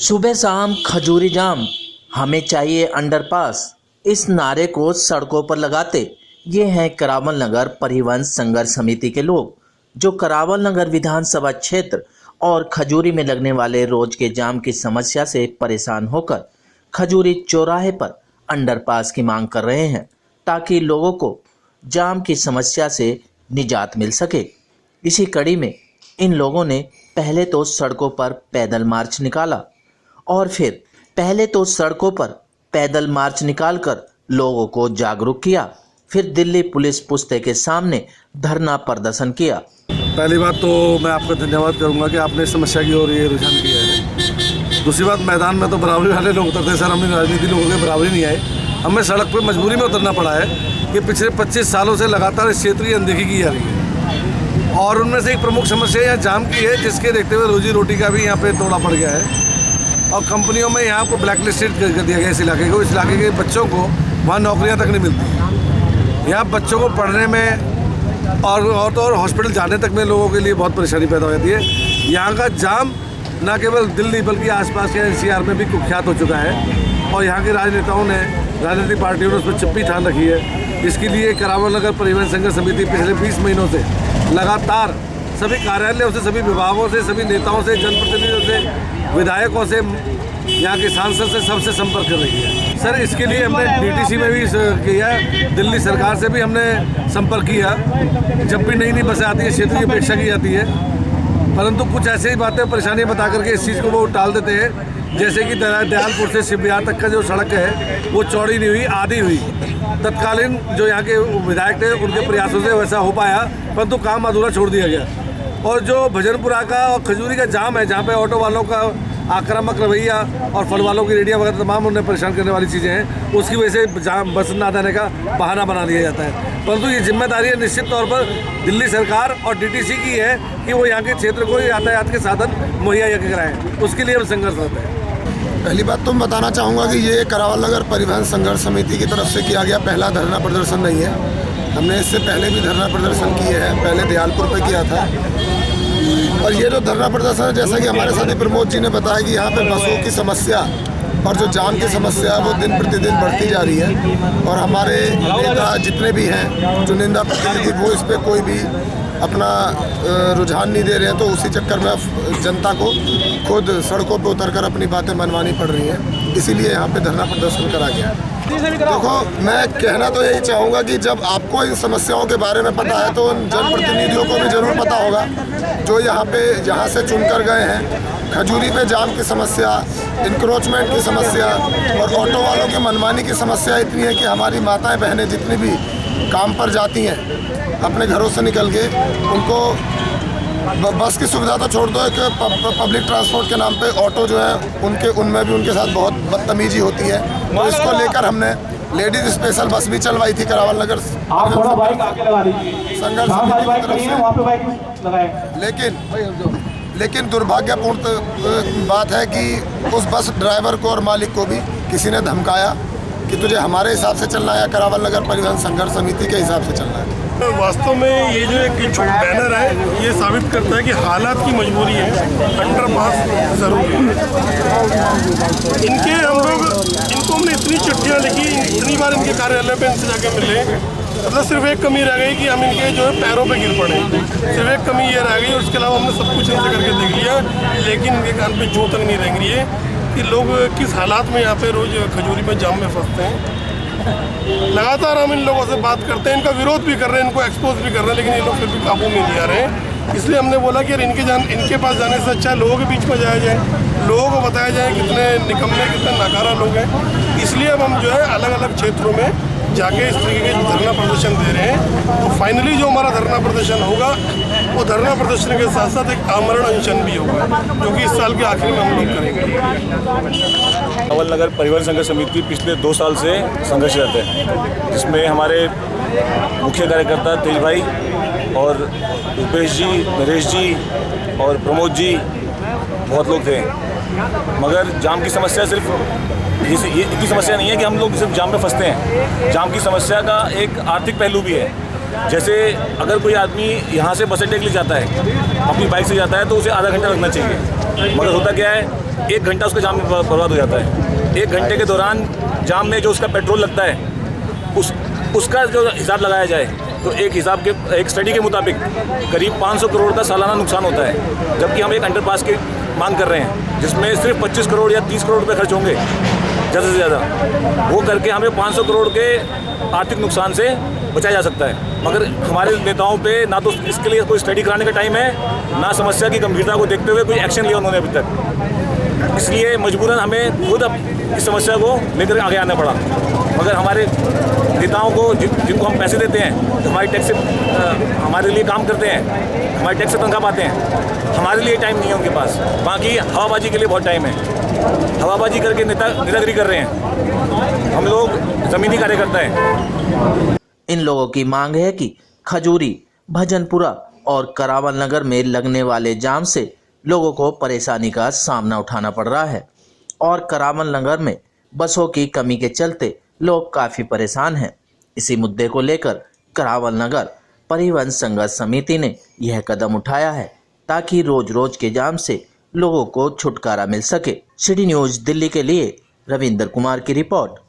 सुबह शाम खजूरी जाम, हमें चाहिए अंडरपास। इस नारे को सड़कों पर लगाते ये हैं करावल नगर परिवहन संघर्ष समिति के लोग, जो करावल नगर विधानसभा क्षेत्र और खजूरी में लगने वाले रोज के जाम की समस्या से परेशान होकर खजूरी चौराहे पर अंडरपास की मांग कर रहे हैं, ताकि लोगों को जाम की समस्या से निजात मिल सके। इसी कड़ी में इन लोगों ने पहले तो सड़कों पर पैदल मार्च निकाला और फिर पैदल मार्च निकालकर लोगों को जागरूक किया, फिर दिल्ली पुलिस पुस्ते के सामने धरना प्रदर्शन किया। पहली बात तो मैं आपका धन्यवाद करूंगा कि आपने इस समस्या की ओर ये रुझान किया है। दूसरी बात, मैदान में तो बराबरी वाले लोग उतरते हैं सर, हमने राजनीति लोगों के बराबरी नहीं आए। हमें सड़क पर मजबूरी में उतरना पड़ा है कि पिछले 25 सालों से लगातार इस क्षेत्र की अनदेखी की जा रही है और उनमें से एक प्रमुख समस्या यहाँ जाम की है, जिसके देखते हुए रोजी रोटी का भी यहाँ पे तोड़ा पड़ गया है और कंपनियों में यहाँ को ब्लैक लिस्टेड कर दिया गया। इस इलाके को, इस इलाके के बच्चों को वहाँ नौकरियाँ तक नहीं मिलती। यहाँ बच्चों को पढ़ने में और हॉस्पिटल जाने तक में लोगों के लिए बहुत परेशानी पैदा हो जाती है। यहाँ का जाम न केवल दिल्ली बल्कि आसपास के NCR में भी कुख्यात हो चुका है और यहाँ के राजनेताओं ने, राजनीतिक पार्टियों ने उस पर चिप्पी ठान रखी है। इसके लिए करावल नगर परिवहन संघर्ष समिति पिछले 20 महीनों से लगातार सभी कार्यालयों से, सभी विभागों से, सभी नेताओं से, जनप्रतिनिधियों से, विधायकों से, यहाँ के सांसद से, सबसे संपर्क कर रही है। सर, इसके लिए हमने DTC में भी किया, दिल्ली सरकार से भी हमने संपर्क किया। जब भी नई बसें आती है क्षेत्र की अपेक्षा की जाती है, परंतु कुछ ऐसे ही बातें, परेशानियाँ बता करके इस चीज़ को वो टाल देते हैं। जैसे कि दयालपुर से शिवबिहार तक का जो सड़क है वो चौड़ी नहीं हुई, आधी हुई। तत्कालीन जो यहाँ के विधायक थे उनके प्रयासों से वैसा हो पाया, परंतु काम अधूरा छोड़ दिया गया। और जो भजनपुरा का और खजूरी का जाम है, जहाँ पे ऑटो वालों का आक्रामक रवैया और फल वालों की रेडियाँ वगैरह तमाम उन्हें परेशान करने वाली चीज़ें हैं, उसकी वजह से जाम बस न आने का बहाना बना दिया जाता है। परंतु ये जिम्मेदारी है निश्चित तौर पर दिल्ली सरकार और DTC की है कि वो यहाँ के क्षेत्र को यातायात के साधन मुहैया कराएं। उसके लिए हम संघर्ष करते हैं। पहली बात तो मैं बताना चाहूँगा कि ये करावल नगर परिवहन संघर्ष समिति की तरफ से किया गया पहला धरना प्रदर्शन नहीं है। हमने इससे पहले भी धरना प्रदर्शन किए हैं, पहले दयालपुर पे किया था। और ये जो धरना प्रदर्शन है, जैसा कि हमारे साथी प्रमोद जी ने बताया कि यहाँ पे बसों की समस्या और जो जाम की समस्या है वो दिन प्रतिदिन बढ़ती जा रही है और हमारे नेता जितने भी हैं, चुनिंदा प्रतिनिधि, वो इस पर कोई भी अपना रुझान नहीं दे रहे हैं। तो उसी चक्कर में जनता को खुद सड़कों पर उतरकर अपनी बातें मनवानी पड़ रही हैं, इसीलिए यहाँ पे धरना प्रदर्शन करा गया। देखो, मैं कहना तो यही चाहूँगा कि जब आपको इन समस्याओं के बारे में पता है तो उन जनप्रतिनिधियों को भी ज़रूर पता होगा जो यहाँ से चुनकर गए हैं। खजूरी पे जाम की समस्या, इंक्रोचमेंट की समस्या और ऑटो वालों की मनमानी की समस्या इतनी है कि हमारी माताएं बहनें जितनी भी काम पर जाती हैं अपने घरों से निकल के, उनको बस की सुविधा तो छोड़ दो, कि पब्लिक ट्रांसपोर्ट के नाम पे ऑटो जो है उनमें भी उनके साथ बहुत बदतमीजी होती है। तो इसको लेकर हमने लेडीज स्पेशल बस भी चलवाई थी करावल नगर संघर्ष समिति की तरफ से। लेकिन दुर्भाग्यपूर्ण बात है कि उस बस ड्राइवर को और मालिक को भी किसी ने धमकाया कि तुझे हमारे हिसाब से चलना है या करावल नगर परिवहन संघर्ष समिति के हिसाब से चलना है। वास्तव में ये जो एक बैनर है ये साबित करता है कि हालात की मजबूरी है, अंडरपास जरूरी है। इनको हमने इतनी चिट्ठियाँ लिखी, इतनी बार इनके कार्यालय पे इनसे जाके मिले, मतलब सिर्फ एक कमी रह गई कि हम इनके जो है पैरों पे गिर पड़े। सिर्फ एक कमी ये रह गई, उसके अलावा हमने सब कुछ इनसे करके देख लिया, लेकिन इनके कान पे जूं तक नहीं रेंग रही है कि लोग किस हालात में यहाँ पे रोज खजूरी में जाम में फंसते हैं। लगातार हम इन लोगों से बात करते हैं, इनका विरोध भी कर रहे हैं, इनको एक्सपोज भी कर रहे हैं, लेकिन ये लोग फिर भी काबू में नहीं आ रहे हैं। इसलिए हमने बोला कि यार इनके पास जाने से अच्छा है लोगों के बीच में जाया जाए, लोगों को बताया जाए कितने निकम्मे, कितने नाकारा लोग हैं। इसलिए अब हम जो है अलग अलग क्षेत्रों में जाके इस तरीके के धरना प्रदर्शन दे रहे हैं। तो फाइनली जो हमारा धरना प्रदर्शन होगा वो धरना प्रदर्शन के साथ साथ एक आमरण अनशन भी होगा, जो कि इस साल के आखिर में हम लोग करेंगे। करावल नगर परिवहन संघर्ष समिति पिछले 2 साल से संघर्षरत है, जिसमें हमारे मुख्य कार्यकर्ता तेज भाई और रूपेश जी, नरेश जी और प्रमोद जी बहुत लोग थे। मगर जाम की समस्या सिर्फ ये इतनी समस्या नहीं है कि हम लोग सिर्फ जाम में फंसते हैं। जाम की समस्या का एक आर्थिक पहलू भी है। जैसे अगर कोई आदमी यहाँ से बस अड्डे के लिए जाता है, अपनी बाइक से जाता है, तो उसे आधा घंटा लगना चाहिए। मगर होता क्या है 1 घंटा उसका जाम में बर्बाद हो जाता है। 1 घंटे के दौरान जाम में जो उसका पेट्रोल लगता है उसका जो हिसाब लगाया जाए तो एक स्टडी के मुताबिक करीब 500 करोड़ का सालाना नुकसान होता है, जबकि हम एक अंडरपास की मांग कर रहे हैं जिसमें सिर्फ 25 करोड़ या 30 करोड़ रुपए खर्च होंगे ज़्यादा से ज़्यादा। वो करके हमें 500 करोड़ के आर्थिक नुकसान से बचाया जा सकता है। मगर हमारे नेताओं पे ना तो इसके लिए कोई स्टडी कराने का टाइम है, ना समस्या की गंभीरता को देखते हुए कोई एक्शन लिया उन्होंने अभी तक। इसलिए मजबूरन हमें खुद अब इस समस्या को लेकर आगे आना पड़ा। मगर हमारे नेताओं को जिनको हम पैसे देते हैं, तो हमारी टैक्स से हमारे लिए काम करते हैं, हमारे टैक्स से तनख्वाह पाते हैं, हमारे लिए टाइम नहीं है उनके पास। बाकी हवाबाजी के लिए बहुत टाइम है, हवाबाजी करके नेतागिरी कर रहे हैं। हम लोग ज़मीनी कार्यकर्ता हैं। इन लोगों की मांग है कि खजूरी, भजनपुरा और करावल नगर में लगने वाले जाम से लोगों को परेशानी का सामना उठाना पड़ रहा है और करावल नगर में बसों की कमी के चलते लोग काफ़ी परेशान हैं। इसी मुद्दे को लेकर करावल नगर परिवहन संघर्ष समिति ने यह कदम उठाया है ताकि रोज रोज के जाम से लोगों को छुटकारा मिल सके। सिटी न्यूज़ दिल्ली के लिए रविंद्र कुमार की रिपोर्ट।